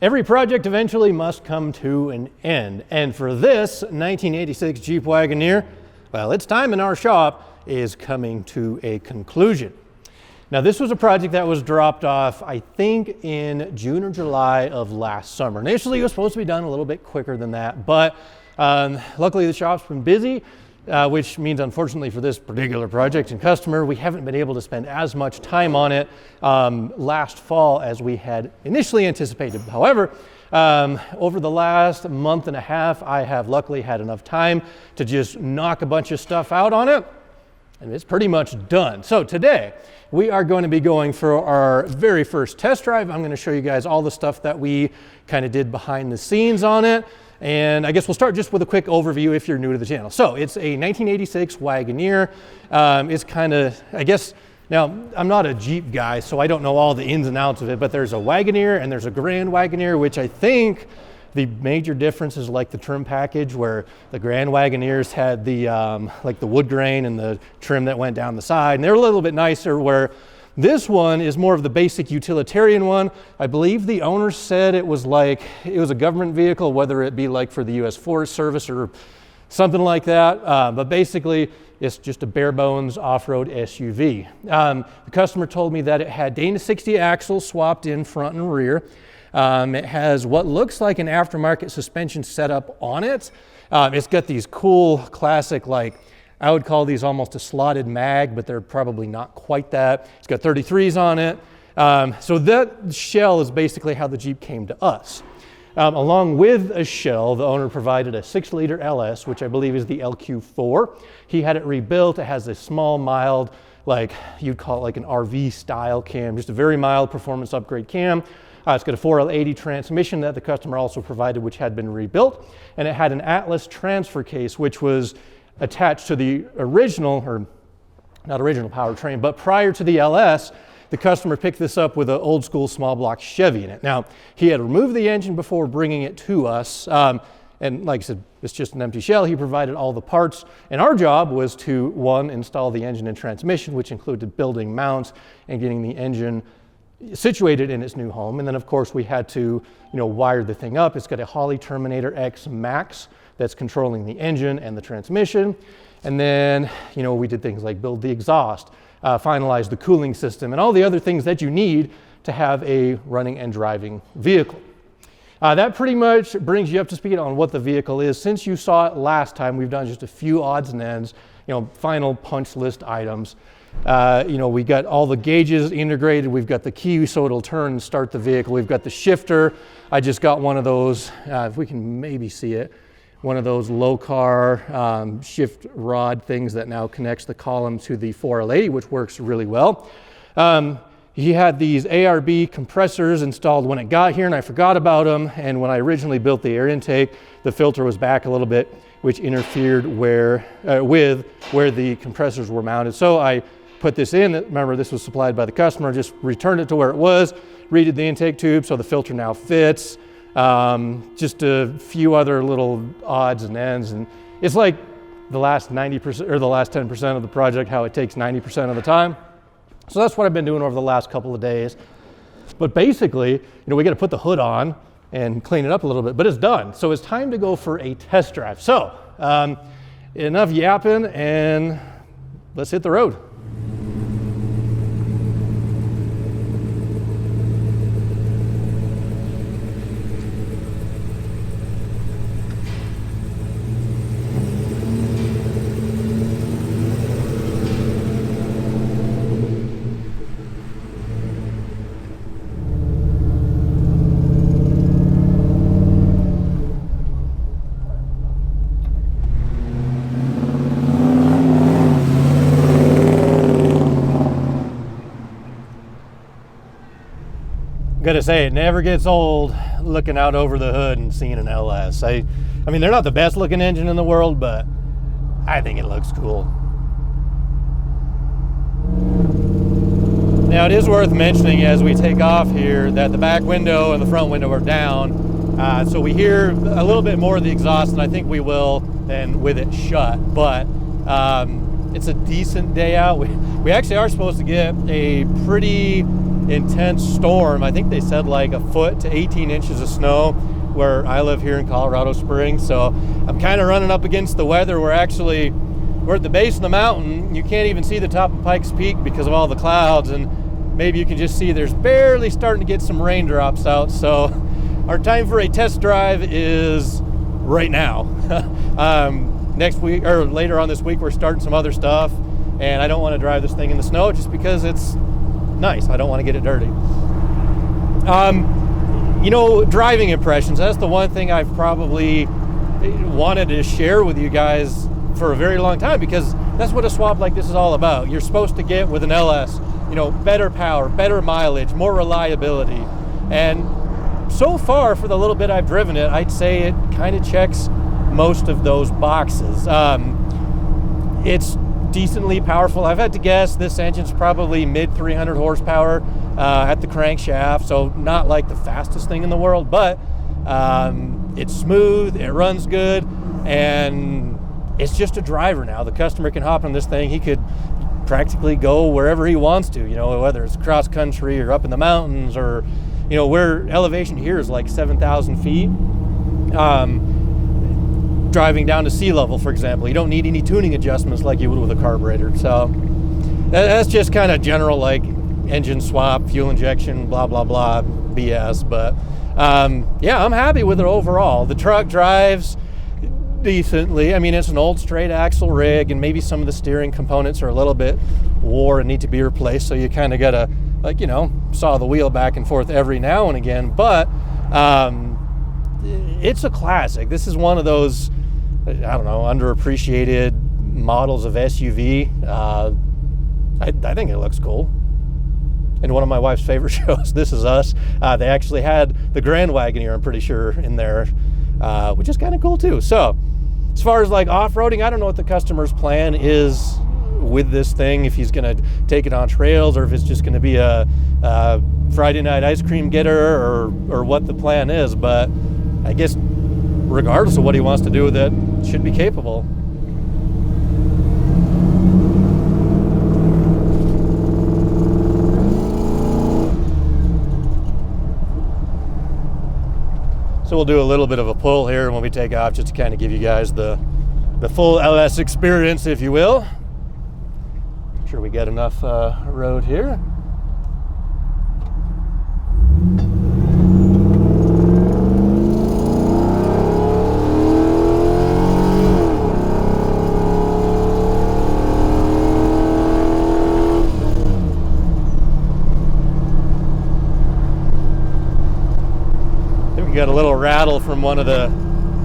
Every project eventually must come to an end. And for this 1986 Jeep Wagoneer, well, its time in our shop is coming to a conclusion. Now, this was a project that was dropped off, I think, in June or July of last summer. Initially, it was supposed to be done a little bit quicker than that, but luckily the shop's been busy, which means, unfortunately, for this particular project and customer, we haven't been able to spend as much time on it last fall as we had initially anticipated. However, over the last month and a half, I have luckily had enough time to just knock a bunch of stuff out on it, and it's pretty much done. So today, we are going to be going for our very first test drive. I'm going to show you guys all the stuff that we kind of did behind the scenes on it. And I guess we'll start just with a quick overview if you're new to the channel. So it's a 1986 Wagoneer. It's kind of, I guess, now I'm not a Jeep guy, so I don't know all the ins and outs of it, but there's a Wagoneer and there's a Grand Wagoneer, which I think the major difference is like the trim package, where the Grand Wagoneers had the like the wood grain and the trim that went down the side, and they're a little bit nicer, where this one is more of the basic utilitarian one. I believe the owner said it was a government vehicle, whether it be like for the U.S. Forest Service or something like that. But basically, it's just a bare bones off-road SUV. The customer told me that it had Dana 60 axles swapped in front and rear. It has what looks like an aftermarket suspension setup on it. It's got these cool classic, I would call these almost a slotted mag, but they're probably not quite that. It's got 33s on it. So that shell is basically how the Jeep came to us. Along with a shell, the owner provided a 6-liter LS, which I believe is the LQ4. He had it rebuilt. It has a small, mild, you'd call it like an RV style cam, just a very mild performance upgrade cam. It's got a 4L80 transmission that the customer also provided, which had been rebuilt. And it had an Atlas transfer case, which was attached to the original, or not original powertrain, but prior to the LS, the customer picked this up with an old school small block Chevy in it. Now, he had removed the engine before bringing it to us. And like I said, it's just an empty shell. He provided all the parts. And our job was to, one, install the engine and transmission, which included building mounts and getting the engine situated in its new home. And then, of course, we had to, wire the thing up. It's got a Holley Terminator X Max that's controlling the engine and the transmission. And then, we did things like build the exhaust, finalize the cooling system, and all the other things that you need to have a running and driving vehicle. That pretty much brings you up to speed on what the vehicle is. Since you saw it last time, we've done just a few odds and ends, final punch list items. We got all the gauges integrated. We've got the key so it'll turn and start the vehicle. We've got the shifter. I just got one of those, if we can maybe see it, one of those low car shift rod things that now connects the column to the 4L80, which works really well. He had these ARB compressors installed when it got here, and I forgot about them. And when I originally built the air intake, the filter was back a little bit, which interfered with where the compressors were mounted. So I put this in. Remember, this was supplied by the customer. Just returned it to where it was, redid the intake tube, so the filter now fits. Just a few other little odds and ends, and it's like the last 90% or the last 10% of the project, how it takes 90% of the time. So that's what I've been doing over the last couple of days. But basically, we got to put the hood on and clean it up a little bit, but it's done. So it's time to go for a test drive. So enough yapping, and let's hit the road. Gotta say, it never gets old looking out over the hood and seeing an LS. I mean, they're not the best looking engine in the world, but I think it looks cool. Now, it is worth mentioning as we take off here that the back window and the front window are down. So we hear a little bit more of the exhaust than I think we will than with it shut. But it's a decent day out. We actually are supposed to get a pretty intense storm. I think they said like a foot to 18 inches of snow where I live here in Colorado Springs. So I'm kind of running up against the weather. We're at the base of the mountain. You can't even see the top of Pikes Peak because of all the clouds, and maybe you can just see there's barely starting to get some raindrops out. So our time for a test drive is right now. Next week or later on this week, we're starting some other stuff, and I don't want to drive this thing in the snow just because it's nice. I don't want to get it dirty. Driving impressions, that's the one thing I've probably wanted to share with you guys for a very long time, because that's what a swap like this is all about. You're supposed to get with an LS, better power, better mileage, more reliability. And so far, for the little bit I've driven it, I'd say it kind of checks most of those boxes. It's decently powerful. I've had to guess this engine's probably mid 300 horsepower at the crankshaft, so not like the fastest thing in the world, but it's smooth, it runs good, and it's just a driver now. The customer can hop on this thing. He could practically go wherever he wants to, whether it's cross country or up in the mountains, or where elevation here is like 7,000 feet. Driving down to sea level, for example, you don't need any tuning adjustments like you would with a carburetor. So that's just kind of general like engine swap, fuel injection, blah, blah, blah, BS. But yeah, I'm happy with it overall. The truck drives decently. I mean, it's an old straight axle rig, and maybe some of the steering components are a little bit wore and need to be replaced. So you kind of got to, saw the wheel back and forth every now and again. But it's a classic. This is one of those, underappreciated models of SUV. I think it looks cool. And one of my wife's favorite shows, This Is Us, they actually had the Grand Wagoneer, I'm pretty sure, in there, which is kind of cool too. So as far as like off-roading, I don't know what the customer's plan is with this thing, if he's going to take it on trails, or if it's just going to be a Friday night ice cream getter, or what the plan is. But I guess regardless of what he wants to do with it, it should be capable. So we'll do a little bit of a pull here when we take off, just to kind of give you guys the full LS experience, if you will. Make sure we get enough road here. Got a little rattle from one of the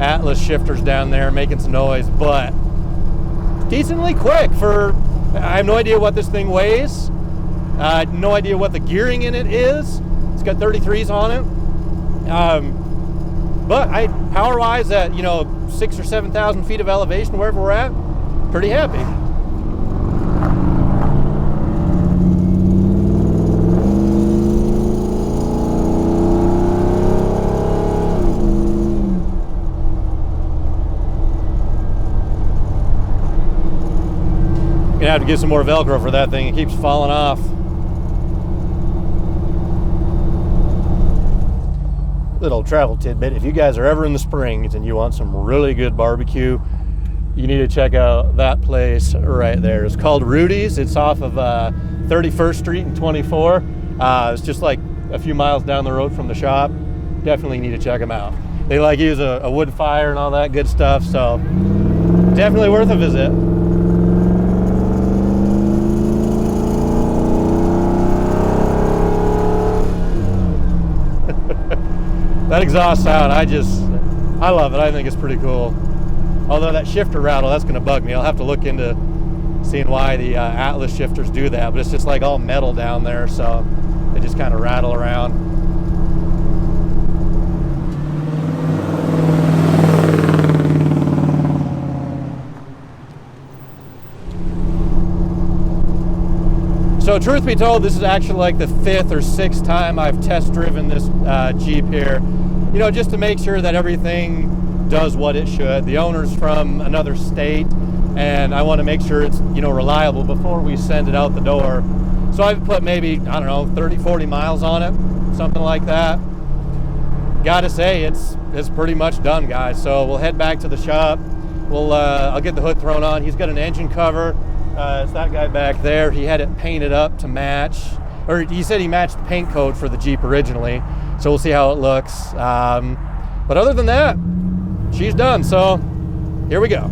Atlas shifters down there making some noise, but decently quick for, I have no idea what this thing weighs. No idea what the gearing in it is. It's got 33s on it. But power-wise at, 6,000 or 7,000 feet of elevation, wherever we're at, pretty happy. Gonna have to get some more Velcro for that thing. It keeps falling off. Little travel tidbit: if you guys are ever in the Springs and you want some really good barbecue, you need to check out that place right there. It's called Rudy's. It's off of 31st Street and 24. It's just like a few miles down the road from the shop. Definitely need to check them out. They use a wood fire and all that good stuff, so definitely worth a visit. That exhaust sound, I love it. I think it's pretty cool. Although that shifter rattle, that's going to bug me. I'll have to look into seeing why the Atlas shifters do that. But it's just like all metal down there, so they just kind of rattle around. So truth be told, this is actually like the 5th or 6th time I've test driven this Jeep here. Just to make sure that everything does what it should. The owner's from another state, and I want to make sure it's, reliable before we send it out the door. So I've put maybe, I don't know, 30, 40 miles on it, something like that. Gotta say, it's pretty much done, guys. So we'll head back to the shop. I'll get the hood thrown on. He's got an engine cover. It's that guy back there. He had it painted up to match, or he said he matched the paint code for the Jeep originally. So we'll see how it looks. But other than that, she's done. So here we go.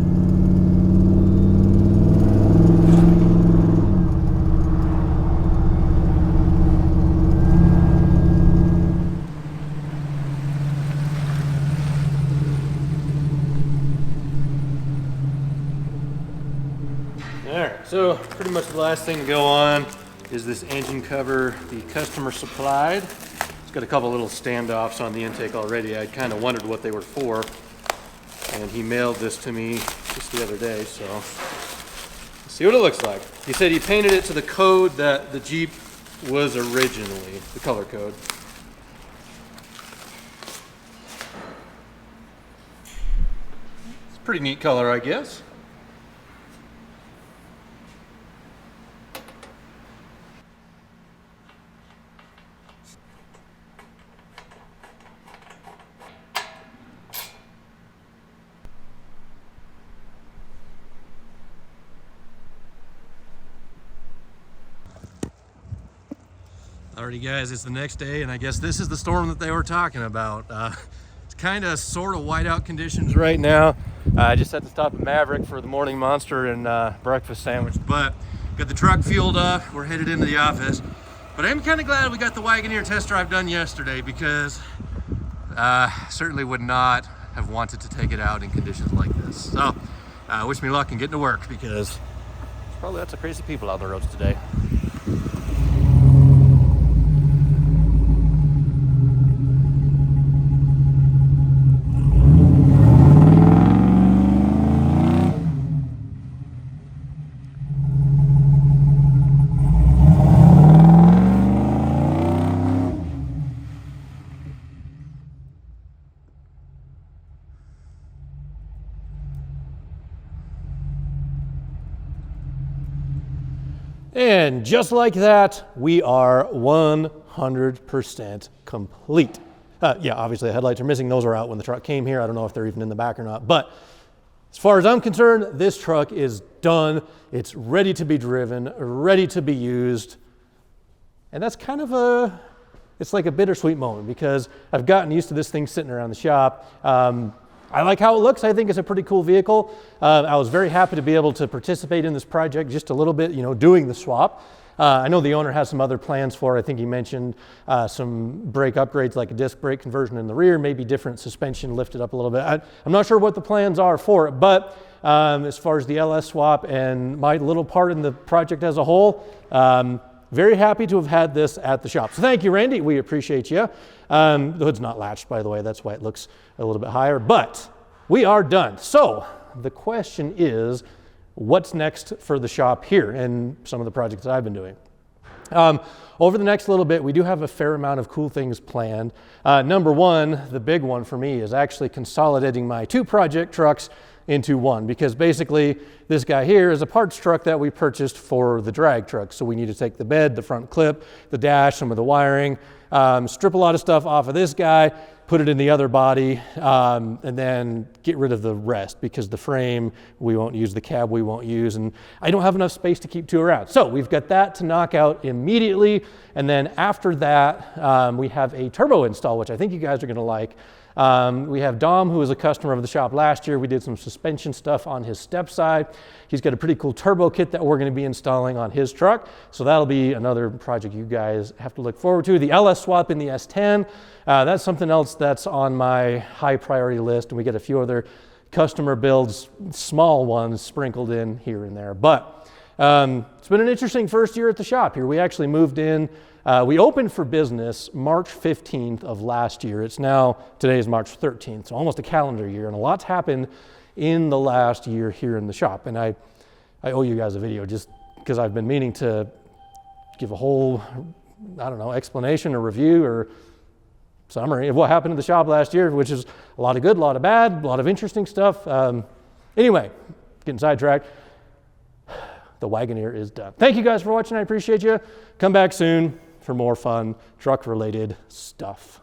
So pretty much the last thing to go on is this engine cover the customer supplied. It's got a couple little standoffs on the intake already. I kind of wondered what they were for, and he mailed this to me just the other day, so let's see what it looks like. He said he painted it to the code that the Jeep was originally, the color code. It's a pretty neat color, I guess. Alrighty guys, it's the next day, and I guess this is the storm that they were talking about. It's kind of sort of whiteout conditions right now. I just had to stop at Maverick for the morning monster and breakfast sandwich, but got the truck fueled up. We're headed into the office. But I'm kind of glad we got the Wagoneer test drive done yesterday, because certainly would not have wanted to take it out in conditions like this. So wish me luck in getting to work, because there's probably lots of crazy people on the roads today. And just like that, we are 100% complete. Yeah, obviously the headlights are missing. Those are out when the truck came here. I don't know if they're even in the back or not. But as far as I'm concerned, this truck is done. It's ready to be driven, ready to be used. And that's kind of it's like a bittersweet moment, because I've gotten used to this thing sitting around the shop. I like how it looks. I think it's a pretty cool vehicle. I was very happy to be able to participate in this project just a little bit, doing the swap. I know the owner has some other plans for it. I think he mentioned some brake upgrades, like a disc brake conversion in the rear, maybe different suspension, lifted up a little bit. I'm not sure what the plans are for it, but as far as the LS swap and my little part in the project as a whole, very happy to have had this at the shop. So thank you, Randy. We appreciate you. The hood's not latched, by the way. That's why it looks a little bit higher, but we are done. So the question is, what's next for the shop here and some of the projects that I've been doing? Over the next little bit, we do have a fair amount of cool things planned. Number one, the big one for me, is actually consolidating my two project trucks into one, because basically this guy here is a parts truck that we purchased for the drag truck. So we need to take the bed, the front clip, the dash, some of the wiring, strip a lot of stuff off of this guy, put it in the other body, and then get rid of the rest, because the frame we won't use, the cab we won't use, and I don't have enough space to keep two around. So we've got that to knock out immediately, and then after that we have a turbo install, which I think you guys are going to like. We have Dom, who was a customer of the shop last year. We did some suspension stuff on his step side. He's got a pretty cool turbo kit that we're going to be installing on his truck. So that'll be another project you guys have to look forward to. The LS swap in the S10, that's something else that's on my high priority list. And we get a few other customer builds, small ones sprinkled in here and there. But it's been an interesting first year at the shop here. We actually moved in. We opened for business March 15th of last year. Today is March 13th, so almost a calendar year, and a lot's happened in the last year here in the shop. And I owe you guys a video, just because I've been meaning to give a whole, explanation or review or summary of what happened in the shop last year, which is a lot of good, a lot of bad, a lot of interesting stuff. Anyway, getting sidetracked. the Wagoneer is done. Thank you guys for watching. I appreciate you. Come back soon for more fun truck-related stuff.